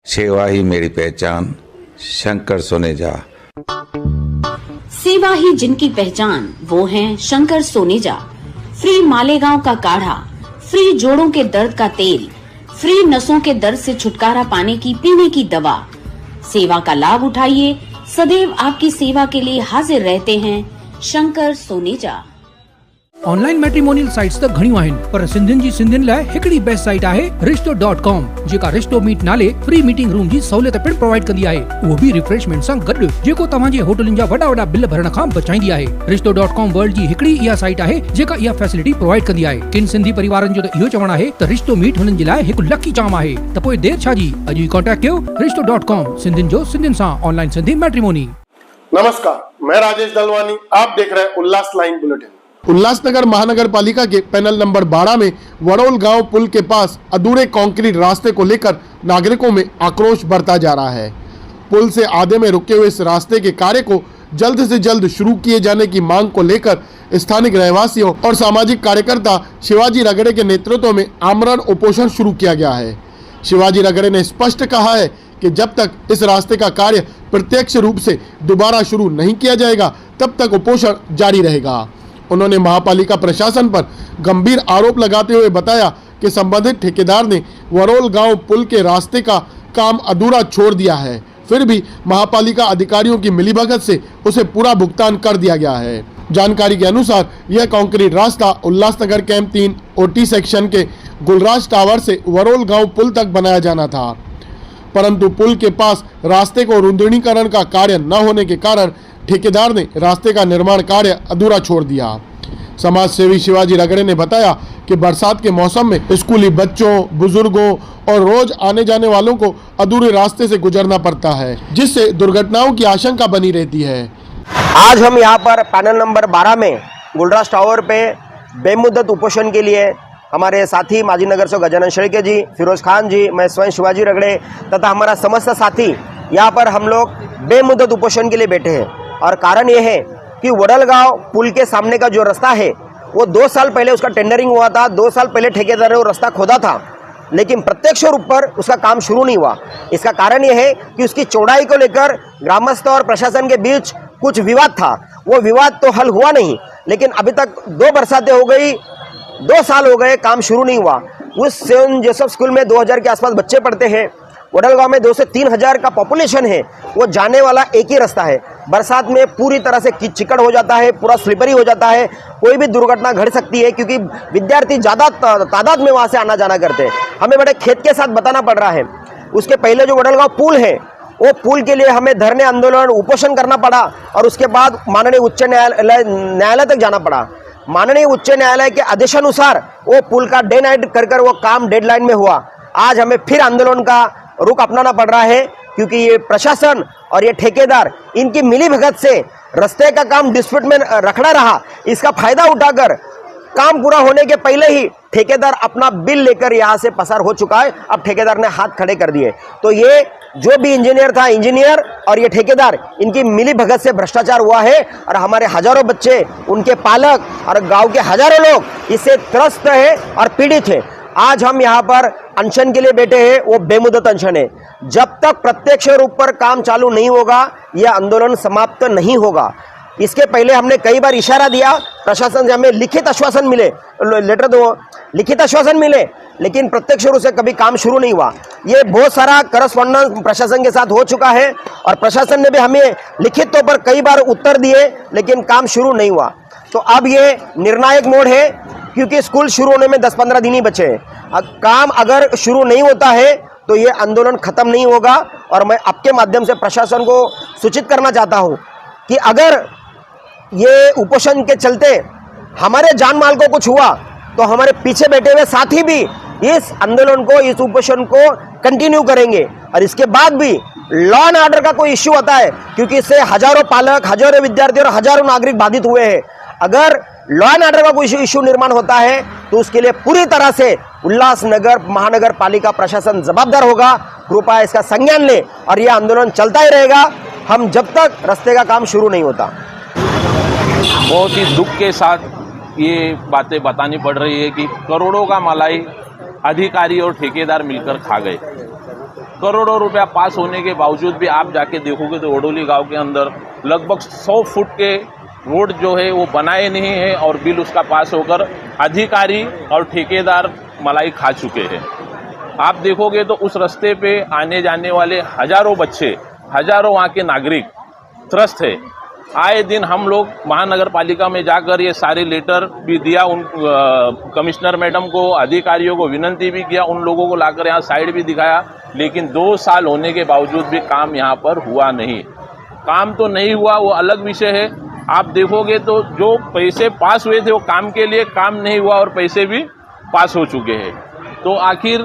सेवा ही मेरी पहचान, शंकर सोनेजा। सेवा ही जिनकी पहचान, वो हैं शंकर सोनेजा। फ्री मालेगांव का काढ़ा, फ्री जोड़ों के दर्द का तेल, फ्री नसों के दर्द से छुटकारा पाने की पीने की दवा। सेवा का लाभ उठाइए, सदैव आपकी सेवा के लिए हाजिर रहते हैं Shankar Soneja. Online matrimonial sites त घणियूं आहिनि, पर सिंधियुनि जी सिंधियुनि लाइ हिकड़ी बेस्ट साइट आहे रिश्तो.com, जेका रिश्तो मीट नाले फ्री मीटिंग रूम जी सहूलियत पिण प्रोवाइड कंदी आहे, उहो बि रिफ्रेशमेंट सां गॾु, जेको तव्हां जे होटलनि जा वॾा बिल भरण खां बचाईंदी आहे। रिश्तो.com वर्ल्ड जी हिकड़ी इहा साइट आहे जेका इहा फैसिलिटी प्रोवाइड कंदी आहे। किन सिंधी परिवारनि जो त इहो चवणु आहे त रिश्तो मीट हुननि जे लाइ हिकु लकी चाम आहे, त पोइ देर छा जी, अॼु ई कांटेक्ट कयो रिश्तो.com, सिंधियुनि जो सिंधियुनि सां ऑनलाइन सिंधी मैट्रिमोनी। नमस्कार, मैं राजेश दलवानी, आप देख रहे हैं उल्लास लाइन बुलेटिन। उल्लासनगर महानगर पालिका के पैनल नंबर 12 में वड़ोल गांव पुल के पास अधूरे कंक्रीट रास्ते को लेकर नागरिकों में आक्रोश बढ़ता जा रहा है। पुल से आधे में रुके हुए इस रास्ते के कार्य को जल्द से जल्द शुरू किए जाने की मांग को लेकर स्थानिक रहवासियों और सामाजिक कार्यकर्ता शिवाजी रगड़े के नेतृत्व में आमरण उपोषण शुरू किया गया है। शिवाजी रगड़े ने स्पष्ट कहा है कि जब तक इस रास्ते का कार्य प्रत्यक्ष रूप से दोबारा शुरू नहीं किया जाएगा, तब तक उपोषण जारी रहेगा। उन्होंने महापालिका प्रशासन पर गंभीर आरोप लगाते हुए बताया कि संबंधित ठेकेदार ने वड़ोल गांव पुल के रास्ते का काम अधूरा छोड़ दिया है, फिर भी महापालिका अधिकारियों की मिलीभगत से उसे पूरा भुगतान कर दिया गया है। जानकारी के अनुसार यह कंक्रीट रास्ता उल्लासनगर कैंप 3 ओटी सेक्शन के गुलराज टावर से वड़ोल गांव पुल तक बनाया जाना था, परंतु पुल के पास रास्ते को रुंदणीकरण का कार्य न होने के कारण ठेकेदार ने रास्ते का निर्माण कार्य अधूरा छोड़ दिया। समाज सेवी शिवाजी रगड़े ने बताया कि बरसात के मौसम में स्कूली बच्चों, बुजुर्गों और रोज आने जाने वालों को अधूरे रास्ते से गुजरना पड़ता है, जिससे दुर्घटनाओं की आशंका बनी रहती है। आज हम यहाँ पर पैनल नंबर 12 में गुलराज टावर पे बेमुद्दत उपोषण के लिए हमारे साथी माजी नगर से गजानन शेळके जी, फिरोज खान जी, मैं स्वयं शिवाजी रगड़े तथा हमारा समस्त साथी यहाँ पर हम लोग बेमुद्दत उपोषण के लिए बैठे हैं। और कारण ये है कि वड़ोल गांव पुल के सामने का जो रास्ता है वो 2 साल पहले उसका टेंडरिंग हुआ था। 2 साल पहले ठेकेदार ने वो रास्ता खोदा था, लेकिन प्रत्यक्ष रूप पर उसका काम शुरू नहीं हुआ। इसका कारण ये है कि उसकी चौड़ाई को लेकर ग्रामस्थ और प्रशासन के बीच कुछ विवाद था। वो विवाद तो हल हुआ नहीं, लेकिन अभी तक 2 बरसातें हो गई, 2 साल हो गए, काम शुरू नहीं हुआ। उस सेंट जोसेफ स्कूल में 2000 के आसपास बच्चे पढ़ते हैं। वड़ोल गांव में 2 से 3 हजार का पॉपुलेशन है। वो जाने वाला एक ही रास्ता है। बरसात में पूरी तरह से चिकड़ हो जाता है, पूरा स्लिपरी हो जाता है, कोई भी दुर्घटना घट सकती है, क्योंकि विद्यार्थी ज़्यादा तादाद में वहाँ से आना जाना करते हैं। हमें बड़े खेद के साथ बताना पड़ रहा है। उसके पहले जो वड़ोल गांव पुल है, वो पुल के लिए हमें धरने, आंदोलन, उपोषण करना पड़ा और उसके बाद माननीय उच्च न्यायालय तक जाना पड़ा। माननीय उच्च न्यायालय के आदेशानुसार वो पुल का डे नाइट कर वो काम डेडलाइन में हुआ। आज हमें फिर आंदोलन का रुख अपनाना पड़ रहा है, क्योंकि ये प्रशासन और ये ठेकेदार इनकी मिलीभगत से रास्ते का काम डिस्प्यूट में रखड़ा रहा। इसका फायदा उठाकर काम पूरा होने के पहले ही ठेकेदार अपना बिल लेकर यहाँ से पसार हो चुका है। अब ठेकेदार ने हाथ खड़े कर दिए। तो ये जो भी इंजीनियर था, इंजीनियर और ये ठेकेदार, इनकी मिलीभगत से भ्रष्टाचार हुआ है और हमारे हजारों बच्चे, उनके पालक और गांव के हजारों लोग इससे त्रस्त है और पीड़ित है। आज हम यहाँ पर अनशन के लिए बैठे हैं, वो बेमुद्दत अनशन है। जब तक प्रत्यक्ष रूप पर काम चालू नहीं होगा, यह आंदोलन समाप्त नहीं होगा। इसके पहले हमने कई बार इशारा दिया, प्रशासन से हमें लिखित आश्वासन मिले, लेटर दो, लिखित आश्वासन मिले, लेकिन प्रत्यक्ष रूप से कभी काम शुरू नहीं हुआ। ये बहुत सारा करस्पॉन्डेंस प्रशासन के साथ हो चुका है और प्रशासन ने भी हमें लिखित तौर पर कई बार उत्तर दिए, लेकिन काम शुरू नहीं हुआ। तो अब ये निर्णायक मोड़ है, क्योंकि स्कूल शुरू होने में 10-15 दिन ही बचे हैं। काम अगर शुरू नहीं होता है तो ये आंदोलन खत्म नहीं होगा। और मैं आपके माध्यम से प्रशासन को सूचित करना चाहता हूँ कि अगर ये उपोषण के चलते हमारे जान माल को कुछ हुआ, तो हमारे पीछे बैठे हुए साथी भी इस आंदोलन को, इस उपोषण को कंटिन्यू करेंगे। और इसके बाद भी लॉ एंड ऑर्डर का कोई इश्यू आता है, क्योंकि इससे हजारों पालक, हजारों विद्यार्थी और हजारों नागरिक बाधित हुए हैं। अगर लॉ एंड ऑर्डर का कोई इश्यू निर्माण होता है तो उसके लिए पूरी तरह से उल्लासनगर महानगर पालिका प्रशासन जवाबदार होगा। कृपया इसका संज्ञान ले और यह आंदोलन चलता ही रहेगा, हम जब तक रास्ते का काम शुरू नहीं होता। बहुत ही दुख के साथ ये बातें बतानी पड़ रही है कि करोड़ों का मलाई अधिकारी और ठेकेदार मिलकर खा गए। करोड़ों रुपया पास होने के बावजूद भी आप जाके देखोगे तो वडोली गांव के अंदर लगभग 100 फुट के रोड जो है वो बनाए नहीं है और बिल उसका पास होकर अधिकारी और ठेकेदार मलाई खा चुके हैं। आप देखोगे तो उस रास्ते पे आने जाने वाले हजारों बच्चे, हजारों वहाँ के नागरिक त्रस्त है। आए दिन हम लोग महानगर पालिका में जाकर ये सारे लेटर भी दिया, उन कमिश्नर मैडम को, अधिकारियों को विनती भी किया, उन लोगों को लाकर यहाँ साइड भी दिखाया, लेकिन 2 साल होने के बावजूद भी काम यहाँ पर हुआ नहीं। काम तो नहीं हुआ वो अलग विषय है। आप देखोगे तो जो पैसे पास हुए थे वो काम के लिए, काम नहीं हुआ और पैसे भी पास हो चुके हैं। तो आखिर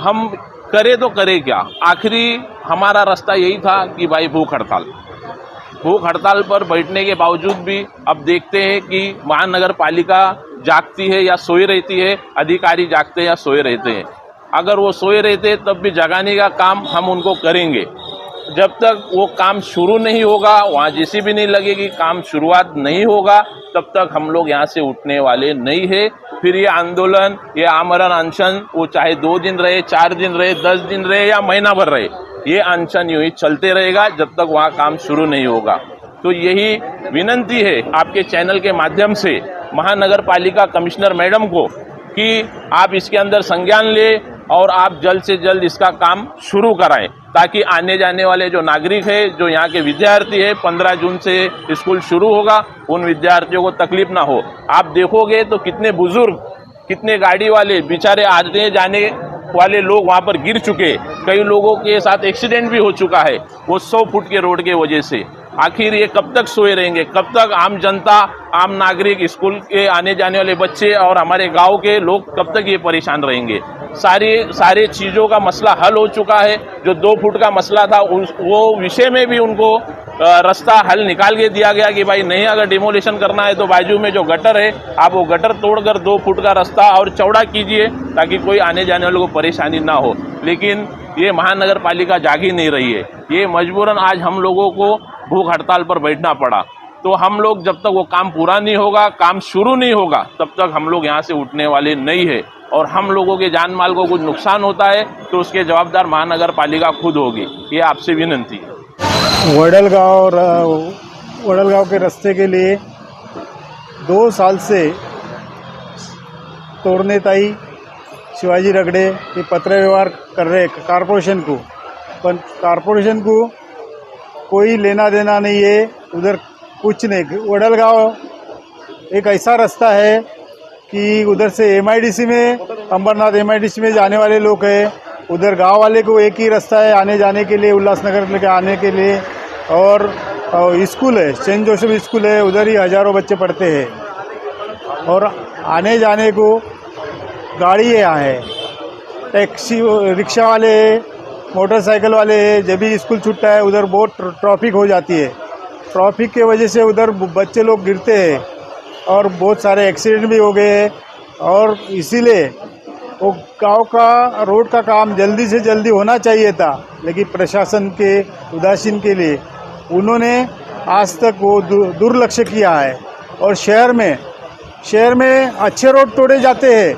हम करें तो करें क्या? आखिरी हमारा रास्ता यही था कि भाई भूख हड़ताल पर बैठने के बावजूद भी अब देखते हैं कि महानगर पालिका जागती है या सोई रहती है, अधिकारी जागते हैं या सोए रहते हैं। अगर वो सोए रहते तब भी जगाने का काम हम उनको करेंगे। जब तक वो काम शुरू नहीं होगा, वहाँ जेसीबी नहीं लगेगी, काम शुरुआत नहीं होगा, तब तक हम लोग यहाँ से उठने वाले नहीं है। फिर ये आंदोलन, ये आमरण अनशन, वो चाहे 2 दिन रहे, 4 दिन रहे, 10 दिन रहे या महीना भर रहे, ये अनशन यूं ही चलते रहेगा जब तक वहाँ काम शुरू नहीं होगा। तो यही विनंती है आपके चैनल के माध्यम से महानगर पालिका कमिश्नर मैडम को कि आप इसके अंदर संज्ञान ले और आप जल्द से जल्द इसका काम शुरू कराएं, ताकि आने जाने वाले जो नागरिक है, जो यहाँ के विद्यार्थी है, 15 जून से स्कूल शुरू होगा, उन विद्यार्थियों को तकलीफ ना हो। आप देखोगे तो कितने बुजुर्ग, कितने गाड़ी वाले बेचारे आने जाने वाले लोग वहाँ पर गिर चुके, कई लोगों के साथ एक्सीडेंट भी हो चुका है वो 100 फुट के रोड के वजह से। आखिर ये कब तक सोए रहेंगे? कब तक आम जनता, आम नागरिक, स्कूल के आने जाने वाले बच्चे और हमारे गांव के लोग कब तक ये परेशान रहेंगे? सारे चीज़ों का मसला हल हो चुका है। जो 2 फुट का मसला था वो विषय में भी उनको रास्ता हल निकाल के दिया गया कि भाई नहीं, अगर डिमोलिशन करना है तो बाजू में जो गटर है आप वो गटर तोड़कर 2 फुट का रास्ता और चौड़ा कीजिए, ताकि कोई आने जाने वालों को परेशानी ना हो। लेकिन ये महानगर पालिका जाग ही नहीं रही है। ये मजबूरन आज हम लोगों को भूख हड़ताल पर बैठना पड़ा। तो हम लोग जब तक वो काम पूरा नहीं होगा, काम शुरू नहीं होगा, तब तक हम लोग यहाँ से उठने वाले नहीं है। और हम लोगों के जान माल को कुछ नुकसान होता है तो उसके जवाबदार महानगर पालिका खुद होगी। ये आपसे विनंती है। वडलगांव के रास्ते के लिए 2 साल से तोरनेताई शिवाजी रगड़े ये पत्र व्यवहार कर रहे कारपोरेशन को, पर कारपोरेशन को कोई लेना देना नहीं है, उधर कुछ नहीं। वडलगांव एक ऐसा रास्ता है कि उधर से एमआईडीसी में, अंबरनाथ एमआईडीसी में जाने वाले लोग हैं, उधर गांव वाले को एक ही रास्ता है आने जाने के लिए, उल्लासनगर लेके आने के लिए। और स्कूल है, सेंट जोसेफ स्कूल है, उधर ही हजारों बच्चे पढ़ते हैं। और आने जाने को गाड़ी यहाँ है, टैक्सी, रिक्शा वाले है, मोटरसाइकिल वाले है। जब भी स्कूल छूटता है उधर बहुत ट्रैफिक हो जाती है। ट्रैफिक के वजह से उधर बच्चे लोग गिरते हैं और बहुत सारे एक्सीडेंट भी हो गए हैं। और इसीलिए वो गांव का रोड का काम जल्दी से जल्दी होना चाहिए था, लेकिन प्रशासन के उदासीन के लिए उन्होंने आज तक वो दुर्लक्ष्य किया है। और शहर में अच्छे रोड तोड़े जाते हैं,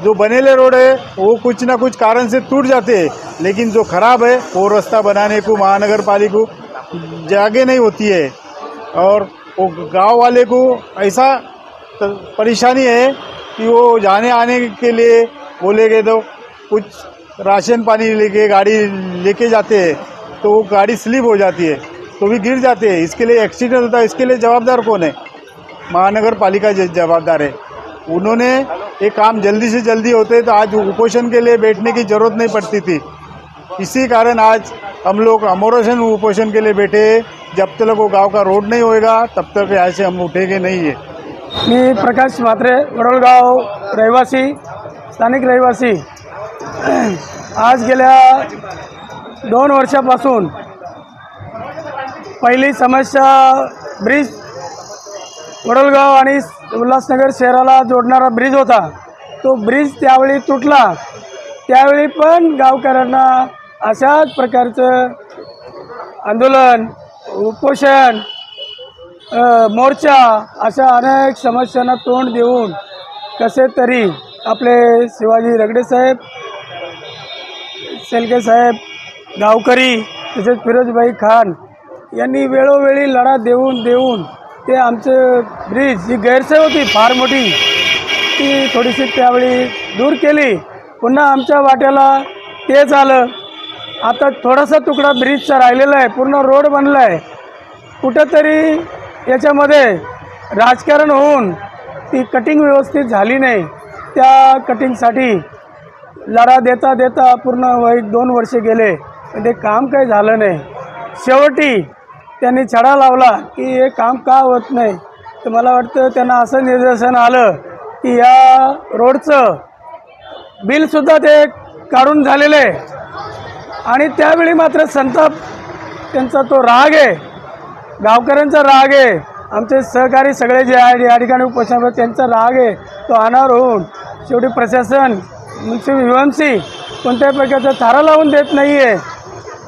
जो बनेले रोड है वो कुछ ना कुछ कारण से टूट जाते हैं, लेकिन जो खराब है वो रास्ता बनाने को महानगर पालिका जागे नहीं होती है। और वो गांव वाले को ऐसा परेशानी है कि वो जाने आने के लिए बोलेंगे तो कुछ राशन पानी लेके गाड़ी लेके जाते हैं तो वो गाड़ी स्लिप हो जाती है तो भी गिर जाते हैं, इसके लिए एक्सीडेंट होता है। इसके लिए जवाबदार कौन है? महानगर पालिका जवाबदार है। उन्होंने ये काम जल्दी से जल्दी होते तो आज उपोषण के लिए बैठने की ज़रूरत नहीं पड़ती थी। इसी कारण आज हम लोग अमोरसन उपोषण के लिए बैठे। जब तक वो गांव का रोड नहीं होएगा तब तक यहाँ से हम उठेंगे नहीं है। मी प्रकाश म्हात्रे, वडोलगाव रहिवासी, स्थानिक रहिवासी। आज गेल्या 2 वर्षापासून पहिली समस्या ब्रिज, वडोलगाव आणि उल्हासनगर शहराला जोडणारा ब्रिज होता, तो ब्रिज त्यावेळी तुटला। त्यावेळी पण गावकऱ्यांना अशाच प्रकारचं आंदोलन, उपोषण, मोर्चा अशा अनेक समस्यांना तोंड देऊन कसे तरी आपले शिवाजी रगडे साहेब शेळके साहेब, गावकरी तसेच फिरोजभाई खान यांनी वेळोवेळी लढा देऊन ते आमचे ब्रिज जी गैरसोय होती फार मोठी ती थोडीशी त्यावेळी दूर केली. पुन्हा आमच्या वाट्याला तेच आलं. आता थोडासा तुकडा ब्रिजचा राहिलेला आहे, पूर्ण रोड बनला आहे. कुठंतरी याच्यामध्ये राजकारण होऊन ती कटिंग व्यवस्थित झाली नाही. त्या कटिंगसाठी लढा देता पूर्ण 1-2 वर्षे गेले, पण ते काम काही झालं नाही. शेवटी त्यांनी छडा लावला की हे काम का होत नाही. तर मला वाटतं त्यांना असं निदर्शन आलं की या रोडचं बिलसुद्धा ते काढून झालेलं आहे. आणि त्यावेळी मात्र संताप त्यांचा तो राग आहे, गावकऱ्यांचा राग आहे, आमचे सहकारी सगळे जे आहे या ठिकाणी उपोषण त्यांचा राग आहे, तो अनावर होऊन शेवटी प्रशासन म्युन्सिपल UMC कोणत्याही प्रकारचा थारा लावून देत नाही आहे.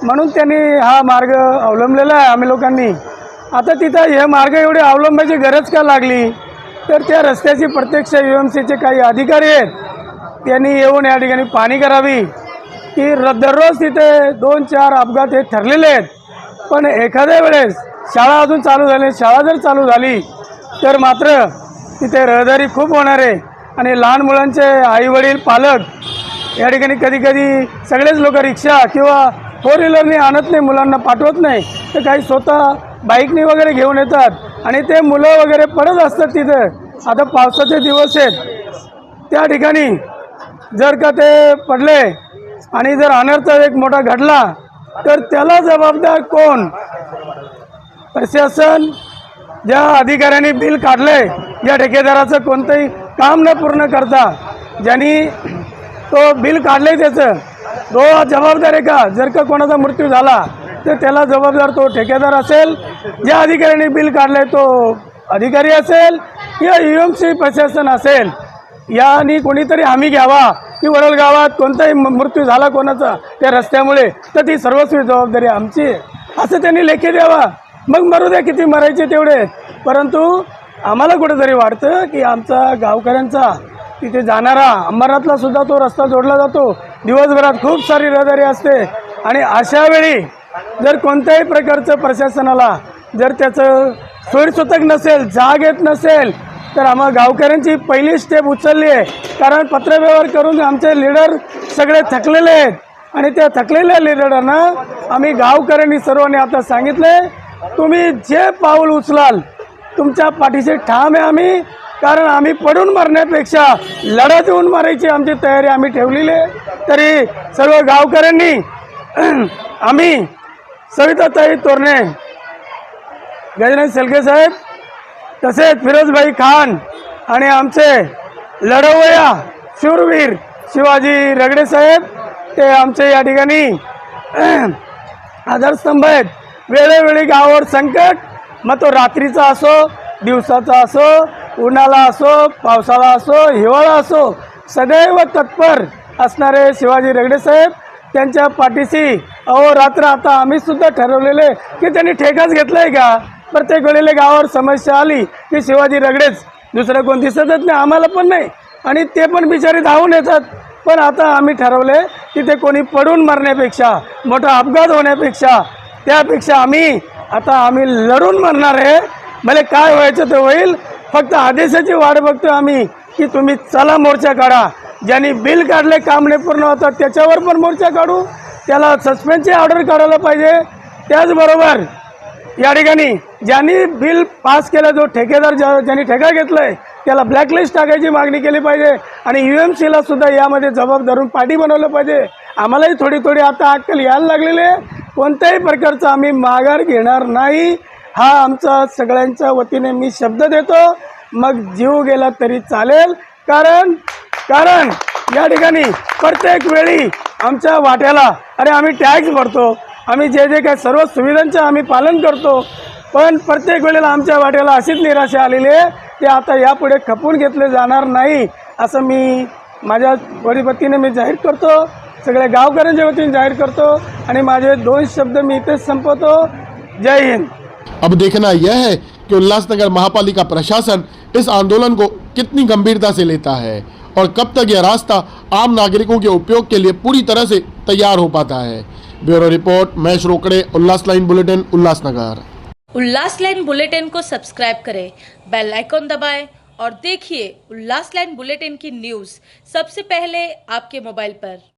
म्हणून त्यांनी हा मार्ग अवलंबलेला आहे आम्ही लोकांनी. आता तिथं हे मार्ग एवढी अवलंबायची गरज का लागली, तर त्या रस्त्याची प्रत्यक्ष UMCचे काही अधिकारी आहेत, त्यांनी येऊन या ठिकाणी पाहणी करावी की दररोज तिथे 2-4 अपघात हे ठरलेले आहेत. पण एखाद्या वेळेस शाळा अजून चालू झाली, शाळा जर चालू झाली तर मात्र तिथे रहदारी खूप होणार आहे. आणि लहान मुलांचे आईवडील पालक या ठिकाणी कधी सगळेच लोक रिक्षा किंवा 4 व्हीलरने आणत नाही, मुलांना पाठवत नाही, तर काही स्वतः बाईकने वगैरे घेऊन येतात आणि ते मुलं वगैरे पडत असतात तिथं. आता पावसाचे दिवस आहेत, त्या ठिकाणी जर का ते पडले आणि जर अनर्थ एक मोठा घडला तर त्याला जबाबदार कोण? प्रशासन. ज्या अधिकाऱ्यांनी बिल काढले, ज्या ठेकेदाराचं कोणतंही काम न पूर्ण करता ज्यांनी तो बिल काढले त्याचं तो जबाबदार आहे का? जर का कोणाचा मृत्यू झाला तर त्याला जबाबदार तो ठेकेदार असेल, ज्या अधिकाऱ्यांनी बिल काढले तो अधिकारी असेल किंवा UMC प्रशासन असेल. यानी कोणीतरी हमी घ्यावा की वडोल गावात कोणताही मृत्यू झाला कोणाचा त्या रस्त्यामुळे तर ती सर्वस्वी जबाबदारी आमची असं त्यांनी लेखी द्यावा. मग मरू द्या, किती मरायचे तेवढे. परंतु आम्हाला कुठेतरी वाटतं की आमचा गावकऱ्यांचा तिथे जाणारा अंबरनाथला सुद्धा तो रस्ता जोडला जातो, दिवसभरात खूप सारी रहदारी असते. आणि अशा वेळी जर कोणत्याही प्रकारचं प्रशासनाला जर त्याचं सोयीसुतक नसेल, जाग येत नसेल, तर आम्हा गावकऱ्यांची पहिली स्टेप उचलली आहे. कारण पत्रव्यवहार करून आमचे लीडर सगळे थकलेले आहेत आणि त्या थकलेल्या लीडरांना आम्ही गावकऱ्यांनी सर्वांनी आता सांगितले, तुम्ही जे पाऊल उचलाल तुमच्या पाठीशी ठाम आहे आम्ही. कारण आम्ही पडून मरण्यापेक्षा लढा देऊन मारायची आमची तयारी आम्ही ठेवलेली आहे. तरी सर्व गावकऱ्यांनी आम्ही सविताताई तोरणे, गजानन शेळके साहेब, तसेच फिरोजभाई खान आणि आमचे लढवय्या शूरवीर शिवाजी रगडे साहेब, ते आमचे या ठिकाणी आधारस्तंभ आहेत. वेळोवेळी गावावर संकट, मग तो रात्रीचा असो, दिवसाचा असो, उन्हाळा असो, पावसाळा असो, हिवाळा असो, सदैव तत्पर असणारे शिवाजी रगडे साहेब त्यांच्या पाठीशी अहोरात्र. आता आम्ही सुद्धा ठरवलेले की त्यांनी ठेकाच घेतला आहे का? प्रत्येक वेळेला गावावर समस्या आली की शिवाजी रगडेच, दुसरं कोण दिसतच नाही आम्हाला पण नाही, आणि ते पण बिचारे धावून येतात. पण आता आम्ही ठरवले की ते कोणी पडून मरण्यापेक्षा, मोठा अपघात होण्यापेक्षा, त्यापेक्षा आम्ही लढून मरणार आहे. भले काय व्हायचं ते होईल, फक्त आदेशाची वाट बघतो आम्ही की तुम्ही चला मोर्चा काढा. ज्यांनी बिल काढले काम नाही पूर्ण होतात त्याच्यावर पण मोर्चा काढू, त्याला सस्पेंडची ऑर्डर काढायला पाहिजे. त्याचबरोबर या ठिकाणी ज्यांनी बिल पास केलं, जो ठेकेदार ज्यांनी ठेका घेतलाय त्याला ब्लॅकलिस्ट टाकायची मागणी केली पाहिजे. आणि UMCला सुद्धा यामध्ये जबाबदारून पाठी बनवलं पाहिजे. आम्हालाही थोडी आता अक्कल यायला लागलेली आहे. कोणत्याही प्रकारचा आम्ही माघार घेणार नाही, हा आमचा सगळ्यांच्या वतीने मी शब्द देतो. मग जीव गेला तरी चालेल. कारण या ठिकाणी प्रत्येक वेळी आमच्या वाट्याला, अरे आम्ही टॅक्स भरतो, आम्ही जे काही सर्व सुविधांचं आम्ही पालन करतो, पण प्रत्येक वेळेला आमच्या वाट्याला अशीच निराशा आलेली आहे की आता यापुढे खपून घेतले जाणार नाही, असं मी माझ्या वतीने मी जाहीर करतो, सगळ्या गावकऱ्यांच्या वतीने जाहीर करतो. आणि माझे 2 शब्द मी इथेच संपवतो. जय हिंद. अब देखना यह है कि उल्लासनगर महापालिका प्रशासन इस आंदोलन को कितनी गंभीरता से लेता है और कब तक यह रास्ता आम नागरिकों के उपयोग के लिए पूरी तरह से तैयार हो पाता है। ब्यूरो रिपोर्ट, महेश रोकड़े, उल्लास लाइन बुलेटिन, उल्लासनगर। उल्लास लाइन बुलेटिन को सब्सक्राइब करें, बेल आइकॉन दबाएं और देखिए उल्लास लाइन बुलेटिन की न्यूज़ सबसे पहले आपके मोबाइल पर।